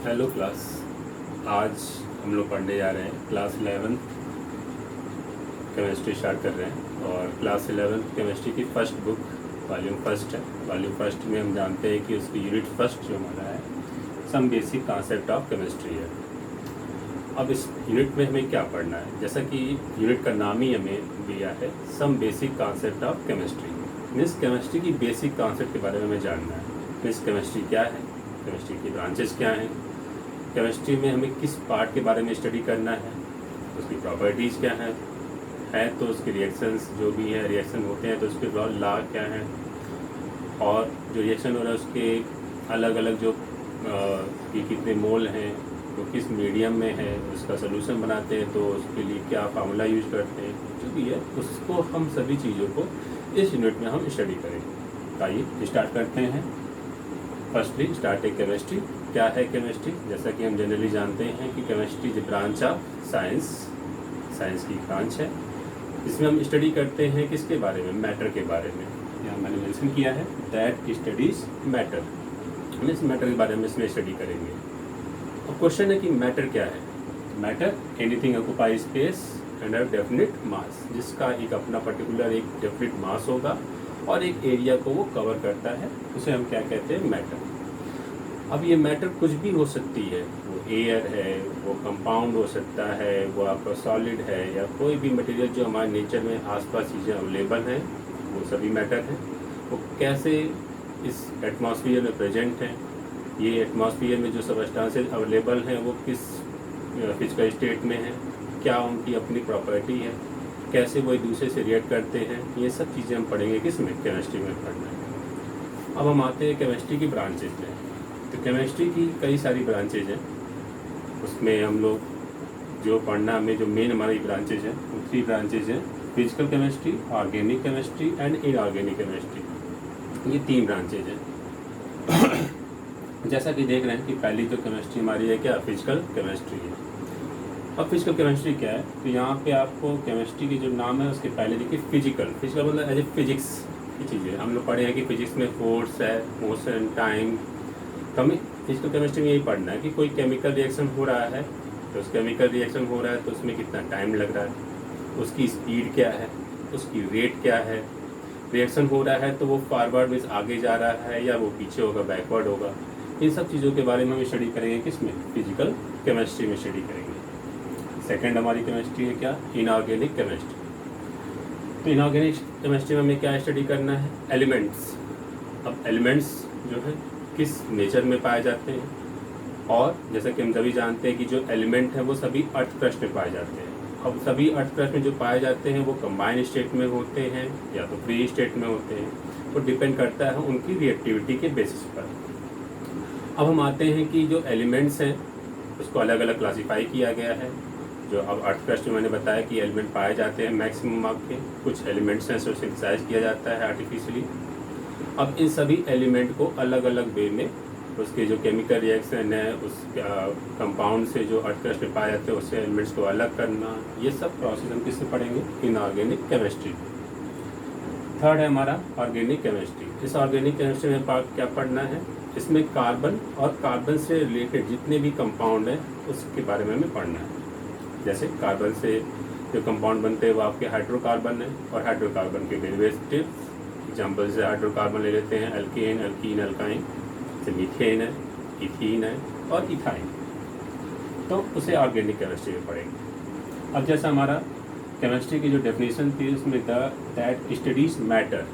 Hello class. आज हम लोग पढ़ने जा रहे हैं क्लास 11 केमिस्ट्री स्टार्ट कर रहे हैं। और क्लास 11 केमिस्ट्री की फर्स्ट बुक वॉल्यूम फर्स्ट है। वॉल्यूम फर्स्ट में हम जानते हैं कि उसकी यूनिट फर्स्ट जो हमारा है some basic concept of chemistry है। अब इस यूनिट में हमें क्या पढ़ना है, जैसा कि यूनिट का नाम ही हमें दिया है some basic concept of chemistry. Means chemistry की बेसिक कॉन्सेप्ट के बारे में हमें जानना है। मीन्स केमिस्ट्री क्या है, केमिस्ट्री की ब्रांचेस क्या हैं, केमिस्ट्री में हमें किस पार्ट के बारे में स्टडी करना है, उसकी प्रॉपर्टीज़ क्या है तो उसके रिएक्शंस जो भी है रिएक्शन होते हैं तो उसके लॉ क्या है, और जो रिएक्शन हो रहा है उसके अलग अलग जो कि कितने मोल हैं, वो किस मीडियम में है, उसका सोल्यूशन बनाते हैं तो उसके लिए क्या फार्मूला यूज करते हैं, जो भी है उसको हम सभी चीज़ों को इस यूनिट में हम स्टडी करेंगे। आइए स्टार्ट करते हैं। फर्स्टली स्टार्ट है केमिस्ट्री। क्या है केमिस्ट्री? जैसा कि हम जनरली जानते हैं कि chemistry is branch of science, science की ब्रांच है। इसमें हम स्टडी करते हैं किसके बारे में, मैटर के बारे में। यहाँ मैंने मेंशन किया है दैट स्टडीज मैटर, हम इस मैटर के बारे में इसमें स्टडी करेंगे। अब क्वेश्चन है कि मैटर क्या है। Matter anything occupy space and a definite mass, जिसका एक अपना पर्टिकुलर एक डेफिनिट मास होगा और एक एरिया को वो कवर करता है, उसे हम क्या कहते हैं, मैटर। अब ये मैटर कुछ भी हो सकती है, वो एयर है, वो कंपाउंड हो सकता है, वो आपका सॉलिड है, या कोई भी मटेरियल जो हमारे नेचर में आसपास चीज़ें अवेलेबल हैं वो सभी मैटर हैं। वो कैसे इस एटमॉस्फेयर में प्रेजेंट हैं, ये एटमॉस्फेयर में जो सब्सटेंसेस अवेलेबल हैं वो किस फिजिकल स्टेट में हैं, क्या उनकी अपनी प्रॉपर्टी है, कैसे वो एक दूसरे से रिएक्ट करते हैं, ये सब चीज़ें हम पढ़ेंगे किसमें, केमिस्ट्री में पढ़ना है। अब हम आते हैं केमिस्ट्री की ब्रांचेज में। तो केमिस्ट्री की कई सारी ब्रांचेज हैं, उसमें हम लोग जो पढ़ना हमें जो मेन हमारी ब्रांचेज हैं वो 3 ब्रांचेज हैं, physical chemistry, organic chemistry and inorganic chemistry. ये 3 ब्रांचेज हैं। जैसा कि देख रहे हैं कि पहली जो केमिस्ट्री हमारी है क्या, फिजिकल केमिस्ट्री है। अब फिजिकल केमिस्ट्री क्या है, तो यहाँ पे आपको केमिस्ट्री की जो नाम है उसके पहले देखिए फिजिकल, फिजिकल मतलब एज ए फिजिक्स की चीज़ें हम लोग पढ़े हैं कि फिजिक्स में फोर्स है, मोशन, टाइम। हमें फिजिकल केमिस्ट्री में यही पढ़ना है कि कोई केमिकल रिएक्शन हो रहा है तो उस केमिकल रिएक्शन हो रहा है तो उसमें कितना टाइम लग रहा है, उसकी स्पीड क्या है, उसकी रेट क्या है, रिएक्शन हो रहा है तो वो फॉरवर्ड मीन्स आगे जा रहा है या वो पीछे होगा, बैकवर्ड होगा। इन सब चीज़ों के बारे में हम स्टडी करेंगे किसमें, फिजिकल केमिस्ट्री में स्टडी करेंगे। सेकेंड हमारी केमिस्ट्री है क्या, इनऑर्गेनिक केमिस्ट्री। तो इनऑर्गेनिक केमिस्ट्री में हमें क्या स्टडी करना है, एलिमेंट्स। अब एलिमेंट्स जो है किस नेचर में पाए जाते हैं, और जैसा कि हम सभी जानते हैं कि जो एलिमेंट है वो सभी अर्थ क्रस्ट में पाए जाते हैं। अब सभी अर्थ क्रस्ट में जो पाए जाते हैं वो कंबाइंड स्टेट में होते हैं या तो फ्री स्टेट में होते हैं, वो डिपेंड करता है उनकी रिएक्टिविटी के बेसिस पर। अब हम आते हैं कि जो एलिमेंट्स हैं उसको अलग अलग क्लासीफाई किया गया है। जो अब अर्थ क्रस्ट में मैंने बताया कि एलिमेंट पाए जाते हैं मैक्सिमम आपके, कुछ एलिमेंट्स हैं जो सिंथेसाइज किया जाता है आर्टिफिशियली। अब इन सभी एलिमेंट को अलग अलग वे में उसके जो केमिकल रिएक्शन है, उस कंपाउंड से जो अर्थ क्रस्ट में पाए जाते हैं उससे एलिमेंट्स को अलग करना, ये सब प्रोसेस हम किससे पढ़ेंगे, इनऑर्गेनिक केमिस्ट्री। थर्ड है हमारा ऑर्गेनिक केमिस्ट्री। इस ऑर्गेनिक केमिस्ट्री में क्या पढ़ना है, इसमें कार्बन और कार्बन से रिलेटेड जितने भी कंपाउंड हैं उसके बारे में हमें पढ़ना है। जैसे कार्बन से जो कंपाउंड बनते हैं वो आपके हाइड्रोकार्बन है और हाइड्रोकार्बन के डेरिवेटिव। एग्जाम्पल से हाइड्रोकार्बन ले लेते हैं एल्केन, एल्कीन, एल्काइन, जैसे मीथेन है, इथीन है और इथाइन। तो उसे ऑर्गेनिक केमिस्ट्री में पढ़ेंगे। अब जैसा हमारा केमिस्ट्री की जो डेफिनेशन थी उसमें दैट स्टडीज मैटर,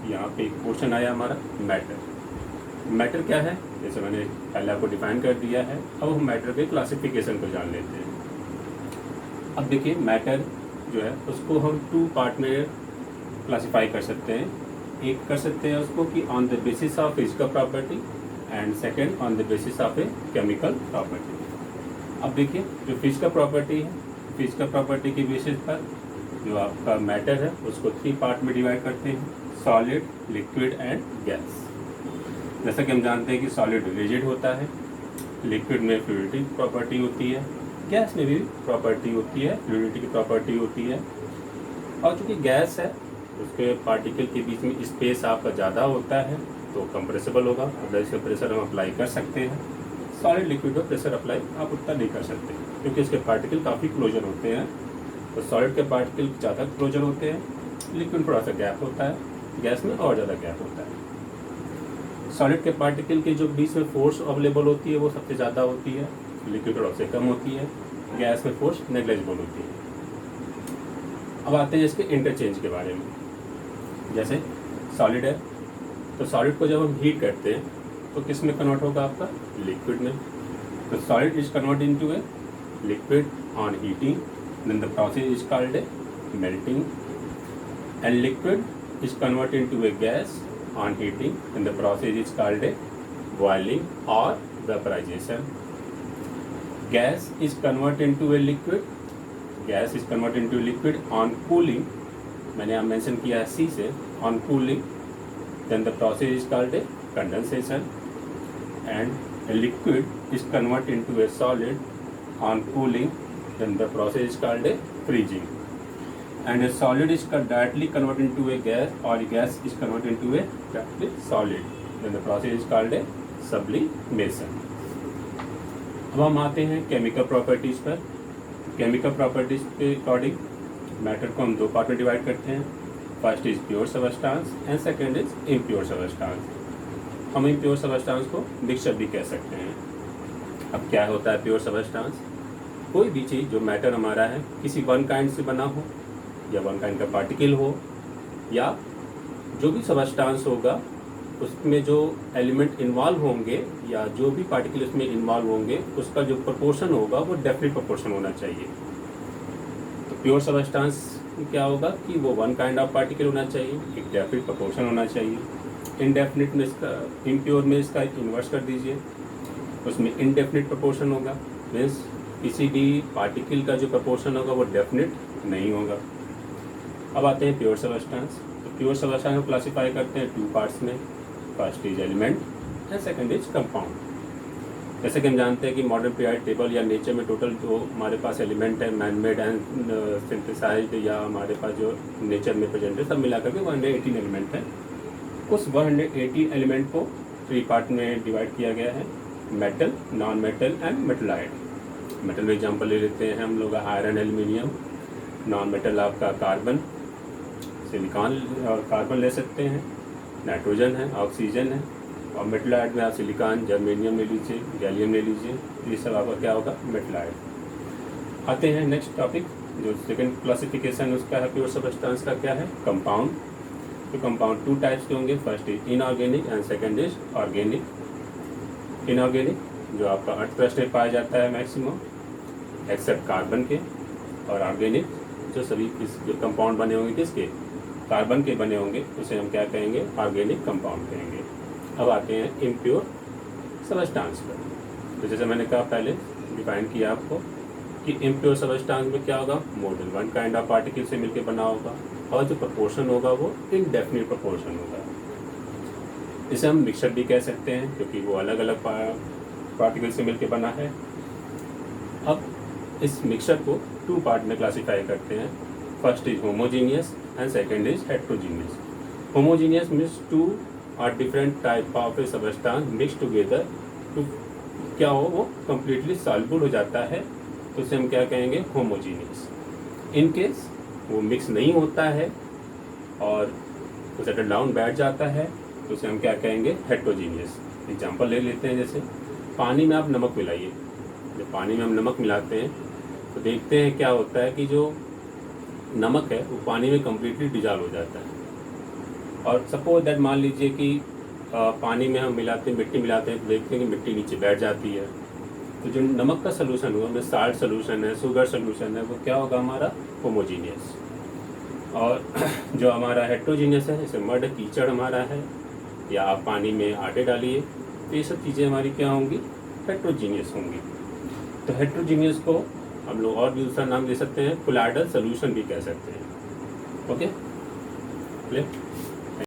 यहाँ पे एक क्वेश्चन आया हमारा मैटर। मैटर क्या है, जैसे मैंने पहले आपको डिफाइन कर दिया है। अब हम मैटर के क्लासिफिकेशन को जान लेते हैं। अब देखिए मैटर जो है उसको हम 2 पार्ट में क्लासिफाई कर सकते हैं। एक कर सकते हैं उसको कि on the basis of physical property and second on the basis of a chemical property. अब देखिए जो फिजिकल प्रॉपर्टी है, फिजिकल प्रॉपर्टी के बेसिस पर जो आपका मैटर है उसको 3 पार्ट में डिवाइड करते हैं, सॉलिड, लिक्विड एंड गैस। जैसा कि हम जानते हैं कि सॉलिड रिजिड होता है, लिक्विड में फ्लूइडिटी प्रॉपर्टी होती है, गैस में भी प्रॉपर्टी होती है, फ्लूइडिटी की प्रॉपर्टी होती है। और चूँकि गैस है उसके पार्टिकल के बीच में स्पेस आपका ज़्यादा होता है तो कंप्रेसिबल होगा, मतलब इसका प्रेशर हम अप्लाई कर सकते हैं। सॉलिड लिक्विड में प्रेशर अप्लाई आप उतना नहीं कर सकते क्योंकि इसके पार्टिकल काफ़ी क्लोजर होते हैं। तो सॉलिड के पार्टिकल ज़्यादा क्लोजर होते हैं, लिक्विड थोड़ा सा गैप होता है, गैस में और ज़्यादा गैप होता है। सॉलिड के पार्टिकल के जो बीच में फोर्स अवेलेबल होती है वो सबसे ज़्यादा होती है, लिक्विड थोड़ा से कम होती है, गैस में फोर्स नेग्लिजिबल होती है। अब आते हैं इसके इंटरचेंज के बारे में। जैसे सॉलिड है तो सॉलिड को जब हम हीट करते हैं तो किस में कन्वर्ट होगा आपका, लिक्विड में। तो solid is convert into a liquid on heating, then the process is called a melting, and liquid is convert into a gas on heating, then the process is called a boiling और vaporisation. Gas is convert into a liquid, gas is convert into liquid on cooling, मैंने यहाँ mention किया है C से, on cooling, then the process is called a condensation, and a liquid is converted into a solid on cooling, then the process is called a freezing, and a solid is directly converted into a gas or a gas is converted into a directly solid, then the process is called a sublimation. अब हम आते हैं chemical properties पर। Chemical properties के according matter को हम दो part में डिवाइड करते हैं। First is pure substance and second is impure substance. हम इम्प्योर सबस्टांस को मिक्सचर भी कह सकते हैं। अब क्या होता है प्योर सबस्टांस? कोई भी चीज़ जो मैटर हमारा है किसी वन काइंड से बना हो या वन काइंड का पार्टिकल हो या जो भी सबस्टांस होगा उसमें जो एलिमेंट इन्वॉल्व होंगे या जो भी पार्टिकल उसमें इन्वॉल्व होंगे उसका जो प्रोपोर्शन होगा वो डेफिनेट प्रोपोर्शन होना चाहिए। तो प्योर सबस्टांस क्या होगा कि वो वन काइंड ऑफ पार्टिकल होना चाहिए, एक डेफिनेट प्रोपोर्शन होना चाहिए। इनडेफिनिट में इसका, इम्प्योर में इसका इन्वर्स कर दीजिए, उसमें इनडेफिनिट प्रोपोर्शन होगा, मीन्स किसी भी पार्टिकल का जो प्रोपोर्शन होगा वो डेफिनेट नहीं होगा। अब आते हैं प्योर सबस्टांस। तो प्योर सबस्टांस को क्लासीफाई करते हैं टू पार्ट्स में। First is element and second is compound. जैसे कि हम जानते हैं कि मॉडर्न पीरियोडिक टेबल या नेचर में टोटल जो हमारे पास एलिमेंट है मैन मेड एंड सिंथेसाइज्ड या हमारे पास जो नेचर में प्रेजेंट है सब मिलाकर के 118 एलिमेंट है। उस 118 एलिमेंट को 3 पार्ट में डिवाइड किया गया है, metal, non metal and metalloid. Metal में एग्जाम्पल ले लेते हैं हम लोग आयरन, एल्यूमिनियम। नॉन मेटल आपका कार्बन, सिलिकॉन और कार्बन ले सकते हैं, नाइट्रोजन है, ऑक्सीजन है, और मेटलाइड में आप सिलिकॉन, जर्मेनियम ले लीजिए, गैलियम ले लीजिए, ये सब आपका क्या होगा, मेटलाइड। आते हैं नेक्स्ट टॉपिक, जो सेकंड क्लासिफिकेशन उसका है प्योर सबस्टांस का, क्या है, कंपाउंड। तो कंपाउंड 2 टाइप्स के होंगे, first is inorganic and second is organic. Inorganic जो आपका अर्थ क्रस्ट में पाया जाता है मैक्सिमम एक्सेप्ट कार्बन के, और ऑर्गेनिक जो सभी जो कंपाउंड बने होंगे किसके, कार्बन के बने होंगे, उसे हम क्या कहेंगे, ऑर्गेनिक कंपाउंड कहेंगे। अब आते हैं इम्प्योर सबस्टांस पर। तो जैसे मैंने कहा पहले डिफाइन किया आपको कि इम्प्योर सबस्टांस में क्या होगा, more than one kind of particle से मिलकर बना होगा और जो प्रोपोर्शन होगा वो इनडेफिनिट प्रोपोर्शन होगा। इसे हम मिक्सचर भी कह सकते हैं क्योंकि वो अलग अलग पार्टिकल से मिलकर बना है। अब इस मिक्सचर को 2 पार्ट में क्लासीफाई करते हैं, first is homogeneous and second is heterogeneous. Homogeneous means 2 और different type of a substance mix together टू क्या हो, वो कम्प्लीटली सॉल्युबल हो जाता है, तो उसे हम क्या कहेंगे, होमोजीनियस। इन केस वो मिक्स नहीं होता है और वो सेटल डाउन बैठ जाता है, तो उसे हम क्या कहेंगे, हेट्रोजीनियस। एग्जांपल ले लेते हैं, जैसे पानी में आप नमक मिलाइए, जब पानी में हम नमक मिलाते हैं तो देखते हैं क्या होता है कि जो नमक है वो पानी में कम्प्लीटली डिजॉल्व हो जाता है। और सपोज दैट मान लीजिए कि पानी में हम मिलाते हैं, मिट्टी मिलाते हैं, तो देखते हैं कि मिट्टी नीचे बैठ जाती है। तो जो नमक का सोल्यूशन हुआ, में साल्ट सोल्यूशन है, शुगर सोल्यूशन है, वो क्या होगा, हमारा होमोजीनियस। और जो हमारा हेट्रोजीनियस है, जैसे मड, कीचड़ हमारा है, या आप पानी में आटे डालिए, तो ये सब चीज़ें हमारी क्या होंगी, हेट्रोजीनियस होंगी। तो हेट्रोजीनियस को हम लोग और भी दूसरा नाम दे सकते हैं, कोलाइडल सोल्यूशन भी कह सकते हैं। Okay, clear.